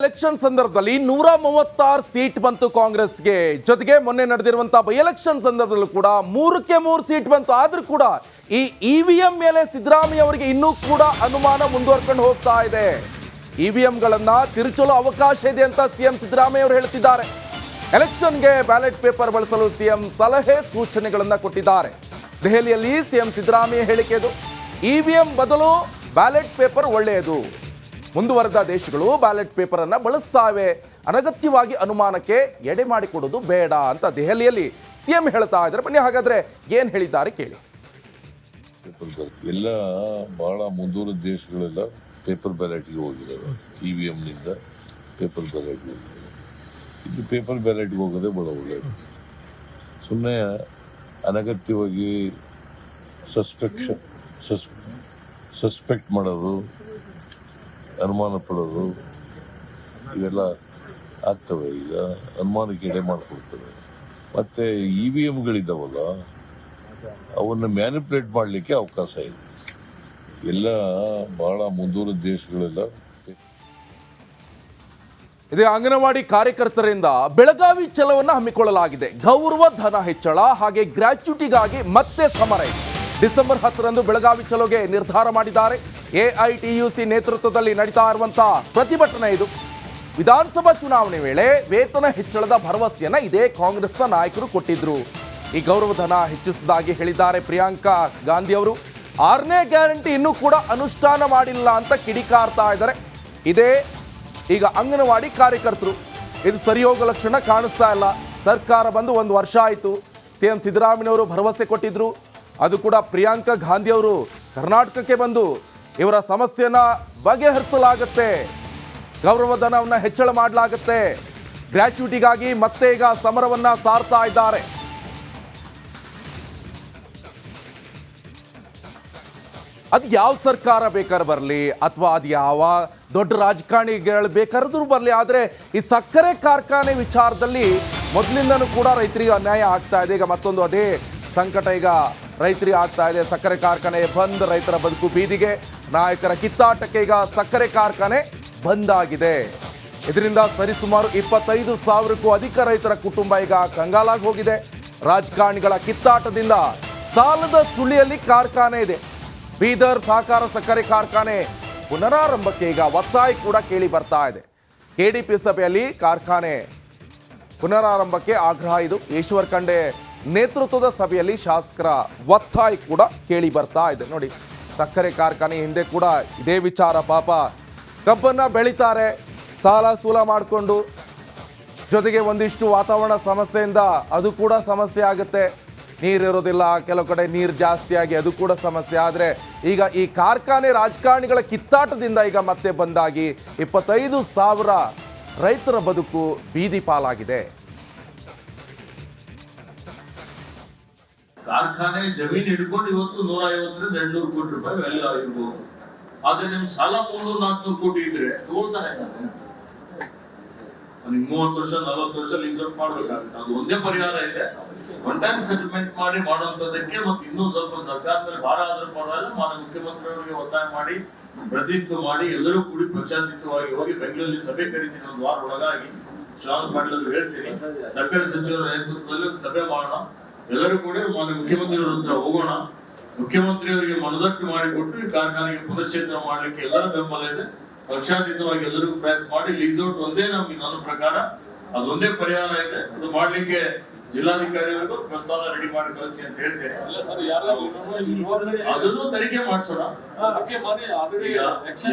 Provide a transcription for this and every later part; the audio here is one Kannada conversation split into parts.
ಎಲೆಕ್ಷನ್ ಸಂದರ್ಭದಲ್ಲಿ 136 ಸೀಟ್ ಬಂತು ಕಾಂಗ್ರೆಸ್ಗೆ. ಜೊತೆಗೆ ಮೊನ್ನೆ ನಡೆದಿರುವಂತಹ ಬೈ ಎಲೆಕ್ಷನ್ ಸಂದರ್ಭದಲ್ಲೂ ಕೂಡ 3ಕ್ಕೆ 3 ಸೀಟ್ ಬಂತು. ಆದ್ರೂ ಕೂಡ ಈ ಇವಿಎಂ ಮೇಲೆ ಸಿದ್ದರಾಮಯ್ಯ ಅವರಿಗೆ ಇನ್ನೂ ಕೂಡ ಅನುಮಾನ ಮುಂದುವರ್ಕೊಂಡು ಹೋಗ್ತಾ ಇದೆ. ಇವಿಎಂಗಳನ್ನ ತಿರುಚಲು ಅವಕಾಶ ಇದೆ ಅಂತ ಸಿಎಂ ಸಿದ್ದರಾಮಯ್ಯ ಅವರು ಹೇಳ್ತಿದ್ದಾರೆ. ಎಲೆಕ್ಷನ್ಗೆ ಬ್ಯಾಲೆಟ್ ಪೇಪರ್ ಬಳಸಲು ಸಿಎಂ ಸಲಹೆ ಸೂಚನೆಗಳನ್ನ ಕೊಟ್ಟಿದ್ದಾರೆ. ದೆಹಲಿಯಲ್ಲಿ ಸಿಎಂ ಸಿದ್ದರಾಮಯ್ಯ ಹೇಳಿಕೆದು, ಇವಿಎಂ ಬದಲು ಬ್ಯಾಲೆಟ್ ಪೇಪರ್ ಒಳ್ಳೆಯದು. ಮುಂದುವರೆದ ದೇಶಗಳು ಬ್ಯಾಲೆಟ್ ಪೇಪರ್ ಅನ್ನ ಬಳಸ್ತಾವೆ, ಅನಗತ್ಯವಾಗಿ ಅನುಮಾನಕ್ಕೆ ಎಡೆ ಮಾಡಿಕೊಡೋದು ಬೇಡ ಅಂತ ದೆಹಲಿಯಲ್ಲಿ ಸಿಎಂ ಹೇಳ್ತಾ ಇದ್ದಾರೆ. ಬನ್ನಿ ಹಾಗಾದ್ರೆ ಏನ್ ಹೇಳಿದ್ದಾರೆ ಕೇಳಿ. ಎಲ್ಲ ಬಹಳ ಮುಂದುವರೆದ ದೇಶಗಳೆಲ್ಲ ಪೇಪರ್ ಬ್ಯಾಲೆಟ್ಗೆ ಹೋಗಿದ್ದಾರೆ. ಇವಿಎಂ ನಿಂದ ಪೇಪರ್ ಬ್ಯಾಲೆಟ್ಗೆ ಹೋಗಿದ್ದಾರೆ. ಇದು ಪೇಪರ್ ಬ್ಯಾಲೆಟ್ಗೆ ಹೋಗೋದೇ ಬಹಳ ಒಳ್ಳೆಯದು. ಸುಮ್ಮನೆ ಅನಗತ್ಯವಾಗಿ ಸಸ್ಪೆಕ್ಟ್ ಮಾಡೋದು, ಅನುಮಾನ ಪಡೋದು ಇವೆಲ್ಲ ಆಗ್ತವೆ. ಈಗ ಅನುಮಾನಕ್ಕೆ ಎಡೆ ಮಾಡಿಕೊಡ್ತವೆ. ಮತ್ತೆ ಇವಿಎಂಗಳಿದ್ದಾವಲ್ಲ, ಅವನ್ನ ಮ್ಯಾನಿಪುಲೇಟ್ ಮಾಡಲಿಕ್ಕೆ ಅವಕಾಶ ಇದೆ. ಎಲ್ಲ ಬಹಳ ಮುಂದುವರೆದ ದೇಶಗಳೆಲ್ಲ. ಇದೇ ಅಂಗನವಾಡಿ ಕಾರ್ಯಕರ್ತರಿಂದ ಬೆಳಗಾವಿ ಚಲೋವನ್ನು ಹಮ್ಮಿಕೊಳ್ಳಲಾಗಿದೆ. ಗೌರವ ಧನ ಹೆಚ್ಚಳ ಹಾಗೆ ಗ್ರಾಚ್ಯುಟಿಗಾಗಿ ಮತ್ತೆ ಸಮರ ಇದೆ. ಡಿಸೆಂಬರ್ 10ರಂದು ಬೆಳಗಾವಿ ಚಲೋಗೆ ನಿರ್ಧಾರ ಮಾಡಿದ್ದಾರೆ. ಎಐಟಿಯುಸಿ ನೇತೃತ್ವದಲ್ಲಿ ನಡೀತಾ ಇರುವಂತಹ ಪ್ರತಿಭಟನೆ ಇದು. ವಿಧಾನಸಭಾ ಚುನಾವಣೆ ವೇಳೆ ವೇತನ ಹೆಚ್ಚಳದ ಭರವಸೆಯನ್ನ ಇದೇ ಕಾಂಗ್ರೆಸ್ನ ನಾಯಕರು ಕೊಟ್ಟಿದ್ರು. ಈ ಗೌರವಧನ ಹೆಚ್ಚಿಸುವುದಾಗಿ ಹೇಳಿದ್ದಾರೆ ಪ್ರಿಯಾಂಕಾ ಗಾಂಧಿ ಅವರು. 6ನೇ ಗ್ಯಾರಂಟಿ ಇನ್ನೂ ಕೂಡ ಅನುಷ್ಠಾನ ಮಾಡಿಲ್ಲ ಅಂತ ಕಿಡಿಕಾರ್ತಾ ಇದ್ದಾರೆ. ಇದೇ ಈಗ ಅಂಗನವಾಡಿ ಕಾರ್ಯಕರ್ತರು. ಇದು ಸರಿ ಹೋಗೋ ಲಕ್ಷಣ ಕಾಣಿಸ್ತಾ ಇಲ್ಲ. ಸರ್ಕಾರ ಬಂದು 1 ವರ್ಷ ಆಯಿತು. ಸಿಎಂ ಸಿದ್ದರಾಮಯ್ಯವರು ಭರವಸೆ ಕೊಟ್ಟಿದ್ರು. ಅದು ಕೂಡ ಪ್ರಿಯಾಂಕಾ ಗಾಂಧಿ ಅವರು ಕರ್ನಾಟಕಕ್ಕೆ ಬಂದು ಇವರ ಸಮಸ್ಯೆನ ಬಗೆಹರಿಸಲಾಗುತ್ತೆ, ಗೌರವಧನವನ್ನು ಹೆಚ್ಚಳ ಮಾಡಲಾಗುತ್ತೆ, ಗ್ರ್ಯಾಚ್ಯುಟಿಗಾಗಿ ಮತ್ತೆ ಈಗ ಸಮರವನ್ನ ಸಾರ್ತಾ ಇದ್ದಾರೆ. ಅದು ಯಾವ ಸರ್ಕಾರ ಬೇಕಾದ್ರೆ ಬರಲಿ ಅಥವಾ ಅದು ಯಾವ ದೊಡ್ಡ ರಾಜಕಾರಣಿಗಳು ಬೇಕಾದ್ರೂ ಬರಲಿ, ಆದರೆ ಈ ಸಕ್ಕರೆ ಕಾರ್ಖಾನೆ ವಿಚಾರದಲ್ಲಿ ಮೊದಲಿಂದನೂ ಕೂಡ ರೈತರಿಗೆ ಅನ್ಯಾಯ ಆಗ್ತಾ ಇದೆ. ಈಗ ಮತ್ತೊಂದು ಅದೇ ಸಂಕಟ ಈಗ ರೈತರಿಗೆ ಆಗ್ತಾ ಇದೆ. ಸಕ್ಕರೆ ಕಾರ್ಖಾನೆ ಬಂದ್, ರೈತರ ಬದುಕು ಬೀದಿಗೆ, ನಾಯಕರ ಕಿತ್ತಾಟಕ್ಕೆ ಈಗ ಸಕ್ಕರೆ ಕಾರ್ಖಾನೆ ಬಂದ್ ಆಗಿದೆ. ಇದರಿಂದ ಸರಿಸುಮಾರು 25,000ಕ್ಕೂ ಅಧಿಕ ರೈತರ ಕುಟುಂಬ ಈಗ ಕಂಗಾಲಾಗಿ ಹೋಗಿದೆ. ರಾಜಕಾರಣಿಗಳ ಕಿತ್ತಾಟದಿಂದ ಸಾಲದ ಸುಳಿಯಲ್ಲಿ ಕಾರ್ಖಾನೆ ಇದೆ. ಬೀದರ್ ಸಹಕಾರ ಸಕ್ಕರೆ ಕಾರ್ಖಾನೆ ಪುನರಾರಂಭಕ್ಕೆ ಈಗ ಒತ್ತಾಯ ಕೂಡ ಕೇಳಿ ಬರ್ತಾ ಇದೆ. ಕೆಡಿಪಿ ಸಭೆಯಲ್ಲಿ ಕಾರ್ಖಾನೆ ಪುನರಾರಂಭಕ್ಕೆ ಆಗ್ರಹ ಇದು. ಈಶ್ವರ್ ಖಂಡ್ರೆ ನೇತೃತ್ವದ ಸಭೆಯಲ್ಲಿ ಶಾಸಕರ ಒತ್ತಾಯ ಕೂಡ ಕೇಳಿ ಬರ್ತಾ ಇದೆ. ನೋಡಿ, ಸಕ್ಕರೆ ಕಾರ್ಖಾನೆ ಹಿಂದೆ ಕೂಡ ಇದೇ ವಿಚಾರ. ಪಾಪ ಕಬ್ಬನ್ನ ಬೆಳೀತಾರೆ ಸಾಲ ಸೂಲ ಮಾಡಿಕೊಂಡು, ಜೊತೆಗೆ ಒಂದಿಷ್ಟು ವಾತಾವರಣ ಸಮಸ್ಯೆಯಿಂದ ಅದು ಕೂಡ ಸಮಸ್ಯೆ ಆಗುತ್ತೆ. ನೀರಿರೋದಿಲ್ಲ, ಕೆಲವು ಕಡೆ ನೀರು ಜಾಸ್ತಿಯಾಗಿ ಅದು ಕೂಡ ಸಮಸ್ಯೆ. ಆದರೆ ಈಗ ಈ ಕಾರ್ಖಾನೆ ರಾಜಕಾರಣಿಗಳ ಕಿತ್ತಾಟದಿಂದ ಈಗ ಮತ್ತೆ ಬಂದಾಗಿ 25,000 ರೈತರ ಬದುಕು ಬೀದಿ ಪಾಲಾಗಿದೆ. ಕಾರ್ಖಾನೆ ಜಮೀನು ಹಿಡ್ಕೊಂಡು ಇವತ್ತು 150ರಿಂದ 200 ಕೋಟಿ ರೂಪಾಯಿ ವ್ಯಾಲ್ಯೂ ಆಗಿರ್ಬೋದು. ಆದ್ರೆ ನಿಮ್ ಸಾಲ 300-400 ಕೋಟಿ ಇದ್ರೆ ತಗೊಳ್ತಾನೆ. ನಿಮ್ಗೆ 30 ವರ್ಷ 40 ವರ್ಷ ಲೀಸ್ ಮಾಡ್ಬೇಕಾಗುತ್ತೆ. ಅದು ಒಂದೇ ಪರಿಹಾರ ಇದೆ, ಒನ್ ಟೈಮ್ ಸೆಟಲ್ಮೆಂಟ್ ಮಾಡಿ ಮಾಡುವಂತದಕ್ಕೆ. ಮತ್ತೆ ಇನ್ನೂ ಸ್ವಲ್ಪ ಸರ್ಕಾರ ಮೇಲೆ ಭಾರ ಆದ್ರೂ ಪರವಾಗಿಲ್ಲ, ಮಾನ್ಯ ಮುಖ್ಯಮಂತ್ರಿಯವರಿಗೆ ಒತ್ತಾಯ ಮಾಡಿ ಪ್ರತಿನಿತ್ಯ ಮಾಡಿ ಎಲ್ಲರೂ ಕೂಡಿ ಪ್ರಚಾರಿತವಾಗಿ ಹೋಗಿ ಬೆಂಗಳೂರಲ್ಲಿ ಸಭೆ ಕರಿತೀನಿ. 1 ವಾರ ಒಳಗಾಗಿ ಶ್ರಾವಣ ಪಾಟೀಲ್ ಹೇಳ್ತೀನಿ, ಸರ್ಕಾರಿ ಸಚಿವರ ನೇತೃತ್ವದಲ್ಲಿ ಸಭೆ ಮಾಡೋಣ. ಎಲ್ಲರೂ ಕೂಡ ಮಾನ್ಯ ಮುಖ್ಯಮಂತ್ರಿಯವರ ಹತ್ರ ಹೋಗೋಣ. ಮುಖ್ಯಮಂತ್ರಿಯವರಿಗೆ ಮನದಟ್ಟು ಮಾಡಿಕೊಟ್ಟು ಈ ಕಾರ್ಖಾನೆಗೆ ಪುನಶ್ಚೇತನ ಮಾಡ್ಲಿಕ್ಕೆ ಎಲ್ಲರ ಬೆಂಬಲ ಇದೆ. ಪಕ್ಷಾತೀತವಾಗಿ ಎಲ್ಲರಿಗೂ ಪ್ರಯತ್ನ ಮಾಡಿ ಲೀಸ್ಔಟ್ ಒಂದೇ ನನ್ನ ಪ್ರಕಾರ ಅದೊಂದೇ ಪರಿಹಾರ ಇದೆ. ಅದು ಮಾಡ್ಲಿಕ್ಕೆ ಜಿಲ್ಲಾಧಿಕಾರಿಗಳಿಗೂ ಪ್ರಸ್ತಾವ ರೆಡಿ ಮಾಡಿ ಕಳಿಸಿ ಅಂತ ಹೇಳ್ತೇನೆ. ಅದನ್ನು ತನಿಖೆ ಮಾಡಿಸೋಣ.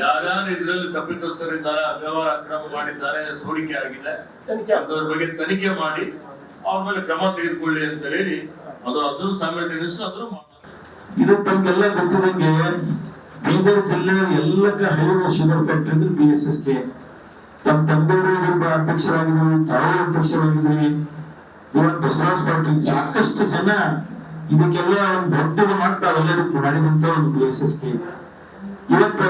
ಯಾರ್ಯಾರು ಇದರಲ್ಲಿ ತಪ್ಪಿತಸ್ಥರಿದ್ದಾರೆ, ಅವ್ಯವಹಾರ ಅಕ್ರಮ ಮಾಡಿದ್ದಾರೆ, ಸೋರಿಕೆ ಆಗಿದೆ, ಅದರ ಬಗ್ಗೆ ತನಿಖೆ ಮಾಡಿ ಅವ್ರ ಮೇಲೆ ಕ್ರಮ ತೆಗೆದುಕೊಳ್ಳಿ ಅಂತ ಹೇಳಿ ಅದನ್ನು ಸೈಮಲ್ಟೇನಿಯಸ್ ಅದನ್ನು ಇದು ತಮ್ಗೆಲ್ಲ ಗೊತ್ತಿದಂಗೆ ಬೀದರ್ ಜಿಲ್ಲೆ ಎಲ್ಲಕ್ಕ ಹೈವೇ ಶುಗರ್ ಫ್ಯಾಕ್ಟರಿ ಅಂದ್ರೆ BSSK. ನಮ್ಮ ತಂದೆಯವರು ಅಧ್ಯಕ್ಷರಾಗಿದ್ವಿ, ತಾವು ಅಧ್ಯಕ್ಷರಾಗಿದ್ವಿ. ಇವತ್ತು ಬಸವರಾಜ್ ಪಾಟೀಲ್ ಸಾಕಷ್ಟು ಜನ ಇದಕ್ಕೆಲ್ಲ ಒಂದು ದೊಡ್ಡದು ಮಾಡ್ತಾವೆಲ್ಲದಕ್ಕೂ ಮಾಡಿದಂತ ಒಂದು BSSK. ಇವತ್ತ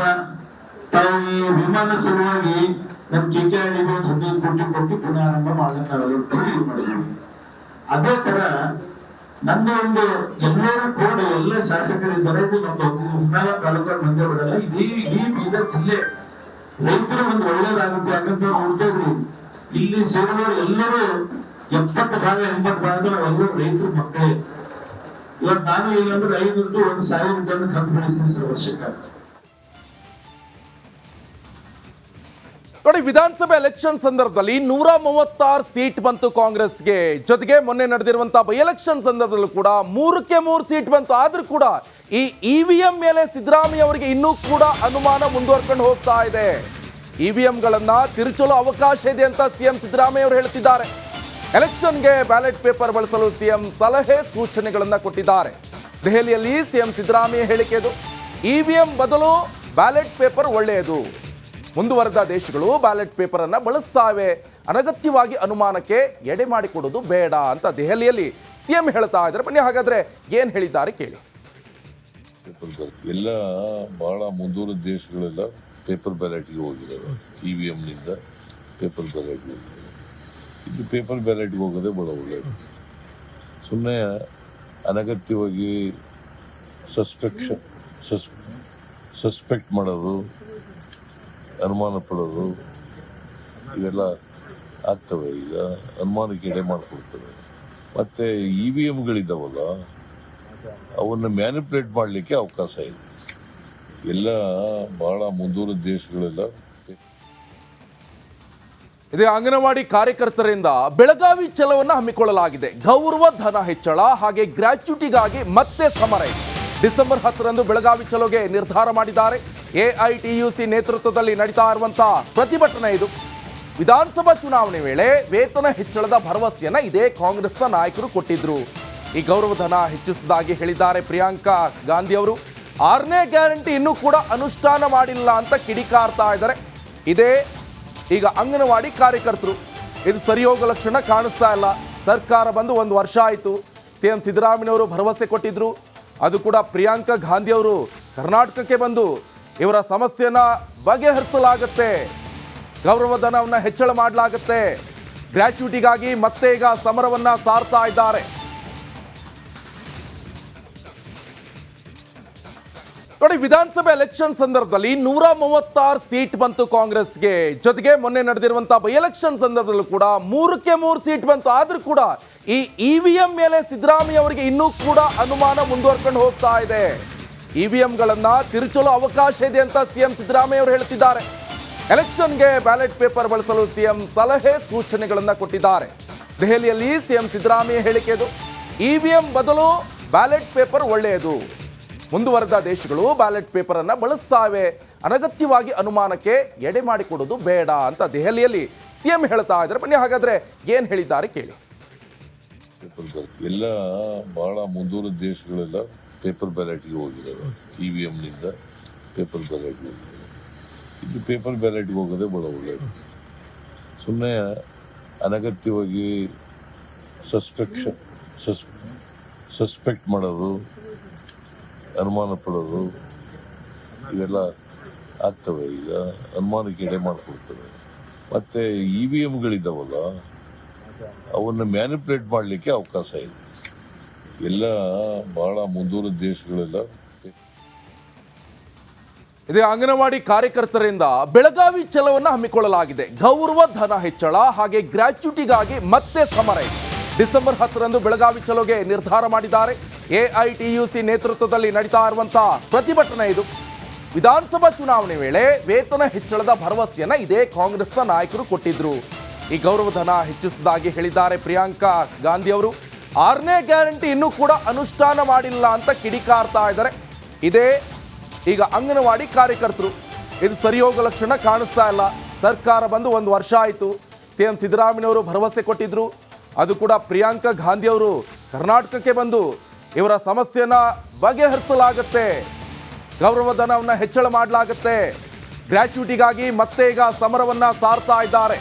ತಾವು ಈ ವಿಮಾನ ಸಲುವಾಗಿ ನಮ್ಮ KKRDಗೆ ಒಂದು 15 ಕೋಟಿ ಕೊಟ್ಟು ಪುನರಾರಂಭ ಮಾಡಲಿಕ್ಕೆ ನಾವೆಲ್ಲರೂ ಮಾಡಿದ್ವಿ. ಅದೇ ತರ ನನ್ನ ಒಂದು ಎಲ್ಲರೂ ಕೂಡ ಎಲ್ಲ ಶಾಸಕರಿದ್ದಾರೆ. ಇದು ನಮ್ಮ ಹುನ್ನಾಳ ತಾಲೂಕಲ್ಲಿ ಮಂಡ್ಯ ಬಿಡಲ್ಲ, ಇಡೀ ಬೀದರ್ ಜಿಲ್ಲೆ ರೈತರಿಗೆ ಒಂದು ಒಳ್ಳೇದಾಗುತ್ತೆ. ಯಾಕಂತ ನೋಡ್ತಾ ಇದ್ರಿ ಇಲ್ಲಿ ಸೇರಿದವರು ಎಲ್ಲರೂ 70 ಭಾಗ 80 ಭಾಗ ನಾವೆಲ್ಲರೂ ರೈತರ ಮಕ್ಕಳೇ. ಇವತ್ತು ನಾನು ಇಲ್ಲಾಂದ್ರೆ 500 to 1,000 ಟನ್ ಕಬ್ಬು ಬೆಳೆಸ್ತೀನಿ ಸರ್ ವರ್ಷಕ್ಕೆ. ನೋಡಿ, ವಿಧಾನಸಭೆ ಎಲೆಕ್ಷನ್ ಸಂದರ್ಭದಲ್ಲಿ 136 ಸೀಟ್ ಬಂತು ಕಾಂಗ್ರೆಸ್ಗೆ. ಜೊತೆಗೆ ಮೊನ್ನೆ ನಡೆದಿರುವಂತಹ ಬೈ ಎಲೆಕ್ಷನ್ ಸಂದರ್ಭದಲ್ಲೂ ಕೂಡ 3ಕ್ಕೆ 3 ಸೀಟ್ ಬಂತು. ಆದ್ರೂ ಕೂಡ ಈ ಇವಿಎಂ ಮೇಲೆ ಸಿದ್ದರಾಮಯ್ಯ ಅವರಿಗೆ ಇನ್ನೂ ಕೂಡ ಅನುಮಾನ ಮುಂದುವರ್ಕೊಂಡು ಹೋಗ್ತಾ ಇದೆ. ಇವಿಎಂಗಳನ್ನ ತಿರುಚಲು ಅವಕಾಶ ಇದೆ ಅಂತ ಸಿಎಂ ಸಿದ್ದರಾಮಯ್ಯ ಅವರು ಹೇಳ್ತಿದ್ದಾರೆ. ಎಲೆಕ್ಷನ್ಗೆ ಬ್ಯಾಲೆಟ್ ಪೇಪರ್ ಬಳಸಲು ಸಿಎಂ ಸಲಹೆ ಸೂಚನೆಗಳನ್ನ ಕೊಟ್ಟಿದ್ದಾರೆ. ದೆಹಲಿಯಲ್ಲಿ ಸಿಎಂ ಸಿದ್ದರಾಮಯ್ಯ ಹೇಳಿಕೆ ಇದು. ಇವಿಎಂ ಬದಲು ಬ್ಯಾಲೆಟ್ ಪೇಪರ್ ಒಳ್ಳೆಯದು. ಮುಂದುವರೆದ ದೇಶಗಳು ಬ್ಯಾಲೆಟ್ ಪೇಪರ್ ಅನ್ನ ಬಳಸ್ತಾವೆ. ಅನಗತ್ಯವಾಗಿ ಅನುಮಾನಕ್ಕೆ ಎಡೆ ಮಾಡಿಕೊಡೋದು ಬೇಡ ಅಂತ ದೆಹಲಿಯಲ್ಲಿ ಸಿಎಂ ಹೇಳ್ತಾ ಇದ್ದಾರೆ. ಬನ್ನಿ ಹಾಗಾದ್ರೆ ಏನ್ ಹೇಳಿದ್ದಾರೆ ಕೇಳಿ. ಎಲ್ಲ ಬಹಳ ಮುಂದುವರೆದ ದೇಶಗಳೆಲ್ಲ ಪೇಪರ್ ಬ್ಯಾಲೆಟ್ಗೆ ಹೋಗಿದ್ದಾರೆ. ಇವಿಎಂ ನಿಂದ ಪೇಪರ್ ಬ್ಯಾಲೆಟ್ಗೆ ಹೋಗಿದ್ದಾರೆ. ಇದು ಪೇಪರ್ ಬ್ಯಾಲೆಟ್ಗೆ ಹೋಗೋದೇ ಬಹಳ ಒಳ್ಳೆಯದು. ಸುಮ್ಮನೆ ಅನಗತ್ಯವಾಗಿ ಸಸ್ಪೆಕ್ಟ್ ಮಾಡೋದು, ಅನುಮಾನ ಪಡೋದು ಇವೆಲ್ಲ ಆಗ್ತವೆ. ಈಗ ಅನುಮಾನಕ್ಕೆ ಎಡೆ ಮಾಡಿಕೊಡ್ತವೆ. ಮತ್ತೆ ಇವಿಎಂಗಳಿದ್ದಾವಲ್ಲ ಅವನ್ನ ಮ್ಯಾನಿಪುಲೇಟ್ ಮಾಡಲಿಕ್ಕೆ ಅವಕಾಶ ಇದೆ. ಎಲ್ಲ ಬಹಳ ಮುಂದುವರೆದ ದೇಶಗಳೆಲ್ಲ ಇದೇ ಅಂಗನವಾಡಿ ಕಾರ್ಯಕರ್ತರಿಂದ ಬೆಳಗಾವಿ ಚಲೋವನ್ನ ಹಮ್ಮಿಕೊಳ್ಳಲಾಗಿದೆ. ಗೌರವ ಧನ ಹೆಚ್ಚಳ ಹಾಗೆ ಗ್ರಾಚ್ಯುಟಿಗಾಗಿ ಮತ್ತೆ ಸಮರ ಇದೆ. ಡಿಸೆಂಬರ್ 10ರಂದು ಬೆಳಗಾವಿ ಚಲೋಗೆ ನಿರ್ಧಾರ ಮಾಡಿದ್ದಾರೆ. ಎಐಟಿಯುಸಿ ನೇತೃತ್ವದಲ್ಲಿ ನಡೀತಾ ಇರುವಂತಹ ಪ್ರತಿಭಟನೆ ಇದು. ವಿಧಾನಸಭಾ ಚುನಾವಣೆ ವೇಳೆ ವೇತನ ಹೆಚ್ಚಳದ ಭರವಸೆಯನ್ನ ಇದೇ ಕಾಂಗ್ರೆಸ್ನ ನಾಯಕರು ಕೊಟ್ಟಿದ್ರು. ಈ ಗೌರವಧನ ಹೆಚ್ಚಿಸುವುದಾಗಿ ಹೇಳಿದ್ದಾರೆ ಪ್ರಿಯಾಂಕಾ ಗಾಂಧಿ ಅವರು. 6ನೇ ಗ್ಯಾರಂಟಿ ಇನ್ನೂ ಕೂಡ ಅನುಷ್ಠಾನ ಮಾಡಿಲ್ಲ ಅಂತ ಕಿಡಿಕಾರ್ತಾ ಇದ್ದಾರೆ ಇದೇ ಈಗ ಅಂಗನವಾಡಿ ಕಾರ್ಯಕರ್ತರು. ಇದು ಸರಿ ಹೋಗೋ ಲಕ್ಷಣ ಕಾಣಿಸ್ತಾ ಇಲ್ಲ. ಸರ್ಕಾರ ಬಂದು 1 ವರ್ಷ ಆಯಿತು. ಸಿಎಂ ಸಿದ್ದರಾಮಯ್ಯವರು ಭರವಸೆ ಕೊಟ್ಟಿದ್ರು. ಅದು ಕೂಡ ಪ್ರಿಯಾಂಕಾ ಗಾಂಧಿ ಅವರು ಕರ್ನಾಟಕಕ್ಕೆ ಬಂದು ಇವರ ಸಮಸ್ಯೆನ ಬಗೆಹರಿಸಲಾಗುತ್ತೆ, ಗೌರವಧನವನ್ನು ಹೆಚ್ಚಳ ಮಾಡಲಾಗುತ್ತೆ, ಗ್ರ್ಯಾಚ್ಯುಟಿಗಾಗಿ ಮತ್ತೆ ಈಗ ಸಮರವನ್ನ ಸಾರ್ತಾ ಇದ್ದಾರೆ. ನೋಡಿ, ವಿಧಾನಸಭೆ ಎಲೆಕ್ಷನ್ ಸಂದರ್ಭದಲ್ಲಿ 136 ಸೀಟ್ ಬಂತು ಕಾಂಗ್ರೆಸ್ಗೆ. ಜೊತೆಗೆ ಮೊನ್ನೆ ನಡೆದಿರುವಂತಹ ಬೈ ಎಲೆಕ್ಷನ್ ಸಂದರ್ಭದಲ್ಲೂ ಕೂಡ 3ಕ್ಕೆ 3 ಸೀಟ್ ಬಂತು. ಆದ್ರೂ ಕೂಡ ಈ ಇವಿಎಂ ಮೇಲೆ ಸಿದ್ದರಾಮಯ್ಯ ಅವರಿಗೆ ಇನ್ನೂ ಕೂಡ ಅನುಮಾನ ಮುಂದುವರ್ಕೊಂಡು ಹೋಗ್ತಾ ಇದೆ. ಇವಿಎಂಗಳನ್ನ ತಿರುಚಲು ಅವಕಾಶ ಇದೆ ಅಂತ ಸಿಎಂ ಸಿದ್ದರಾಮಯ್ಯ ಅವರು ಹೇಳ್ತಿದ್ದಾರೆ. ಎಲೆಕ್ಷನ್ಗೆ ಬ್ಯಾಲೆಟ್ ಪೇಪರ್ ಬಳಸಲು ಸಿಎಂ ಸಲಹೆ ಸೂಚನೆಗಳನ್ನ ಕೊಟ್ಟಿದ್ದಾರೆ. ದೆಹಲಿಯಲ್ಲಿ ಸಿಎಂ ಸಿದ್ದರಾಮಯ್ಯ ಹೇಳಿಕೆ ಇದು. ಇವಿಎಂ ಬದಲು ಬ್ಯಾಲೆಟ್ ಪೇಪರ್ ಒಳ್ಳೆಯದು. ಮುಂದುವರೆದ ದೇಶಗಳು ಬ್ಯಾಲೆಟ್ ಪೇಪರ್ ಅನ್ನ ಬಳಸ್ತಾವೆ. ಅನಗತ್ಯವಾಗಿ ಅನುಮಾನಕ್ಕೆ ಎಡೆ ಮಾಡಿಕೊಡೋದು ಬೇಡ ಅಂತ ದೆಹಲಿಯಲ್ಲಿ ಸಿಎಂ ಹೇಳ್ತಾ ಇದ್ದಾರೆ. ಬನ್ನಿ ಹಾಗಾದ್ರೆ ಏನ್ ಹೇಳಿದ್ದಾರೆ ಕೇಳಿ. ಎಲ್ಲ ಬಹಳ ಮುಂದುವರೆದ ದೇಶಗಳೆಲ್ಲ ಪೇಪರ್ ಬ್ಯಾಲೆಟ್ಗೆ ಹೋಗಿದ್ದಾರೆ. ಇವಿಎಂ ನಿಂದ ಪೇಪರ್ ಬ್ಯಾಲೆಟ್ಗೆ ಹೋಗಿದ್ದಾರೆ. ಇದು ಪೇಪರ್ ಬ್ಯಾಲೆಟ್ಗೆ ಹೋಗೋದೇ ಬಹಳ ಒಳ್ಳೆಯದು. ಸುಮ್ಮನೆ ಅನಗತ್ಯವಾಗಿ ಸಸ್ಪೆಕ್ಟ್ ಮಾಡೋದು, ಅನುಮಾನ ಪಡೋದು ಇವೆಲ್ಲ ಆಗ್ತವೆ. ಈಗ ಅನುಮಾನಕ್ಕೆ ಎಡೆ ಮಾಡಿಕೊಡ್ತವೆ. ಮತ್ತೆ ಇವಿಎಂಗಳಿದ್ದಾವಲ್ಲ ಅವನ್ನ ಮ್ಯಾನಿಪುಲೇಟ್ ಮಾಡಲಿಕ್ಕೆ ಅವಕಾಶ ಇದೆ. ಎಲ್ಲ ಬಹಳ ಮುಂದುವರೆದ ದೇಶಗಳೆಲ್ಲ ಇದೇ ಅಂಗನವಾಡಿ ಕಾರ್ಯಕರ್ತರಿಂದ ಬೆಳಗಾವಿ ಚಲೋವನ್ನ ಹಮ್ಮಿಕೊಳ್ಳಲಾಗಿದೆ. ಗೌರವ ಧನ ಹೆಚ್ಚಳ ಹಾಗೆ ಗ್ರ್ಯಾಚ್ಯುಟಿಗಾಗಿ ಮತ್ತೆ ಸಮರ ಇದೆ. ಡಿಸೆಂಬರ್ 10ರಂದು ಬೆಳಗಾವಿ ಚಲೋಗೆ ನಿರ್ಧಾರ ಮಾಡಿದ್ದಾರೆ. ಎಐಟಿಯುಸಿ ನೇತೃತ್ವದಲ್ಲಿ ನಡೀತಾ ಇರುವಂತಹ ಪ್ರತಿಭಟನೆ ಇದು. ವಿಧಾನಸಭಾ ಚುನಾವಣೆ ವೇಳೆ ವೇತನ ಹೆಚ್ಚಳದ ಭರವಸೆಯನ್ನ ಇದೇ ಕಾಂಗ್ರೆಸ್ನ ನಾಯಕರು ಕೊಟ್ಟಿದ್ರು. ಈ ಗೌರವಧನ ಹೆಚ್ಚಿಸುವುದಾಗಿ ಹೇಳಿದ್ದಾರೆ ಪ್ರಿಯಾಂಕಾ ಗಾಂಧಿ ಅವರು. 6ನೇ ಗ್ಯಾರಂಟಿ ಇನ್ನೂ ಕೂಡ ಅನುಷ್ಠಾನ ಮಾಡಿಲ್ಲ ಅಂತ ಕಿಡಿಕಾರ್ತಾ ಇದ್ದಾರೆ ಇದೇ ಈಗ ಅಂಗನವಾಡಿ ಕಾರ್ಯಕರ್ತರು. ಇದು ಸರಿ ಹೋಗೋ ಲಕ್ಷಣ ಕಾಣಿಸ್ತಾ ಇಲ್ಲ. ಸರ್ಕಾರ ಬಂದು 1 ವರ್ಷ ಆಯಿತು. ಸಿಎಂ ಸಿದ್ದರಾಮಯ್ಯವರು ಭರವಸೆ ಕೊಟ್ಟಿದ್ರು. ಅದು ಕೂಡ ಪ್ರಿಯಾಂಕಾ ಗಾಂಧಿ ಅವರು ಕರ್ನಾಟಕಕ್ಕೆ ಬಂದು ಇವರ ಸಮಸ್ಯೆನ ಬಗೆಹರಿಸಲಾಗುತ್ತೆ, ಗೌರವಧನವನ್ನು ಹೆಚ್ಚಳ ಮಾಡಲಾಗುತ್ತೆ, ಗ್ರ್ಯಾಚ್ಯುಟಿಗಾಗಿ ಮತ್ತೆ ಈಗ ಸಮರವನ್ನ ಸಾರ್ತಾ ಇದ್ದಾರೆ.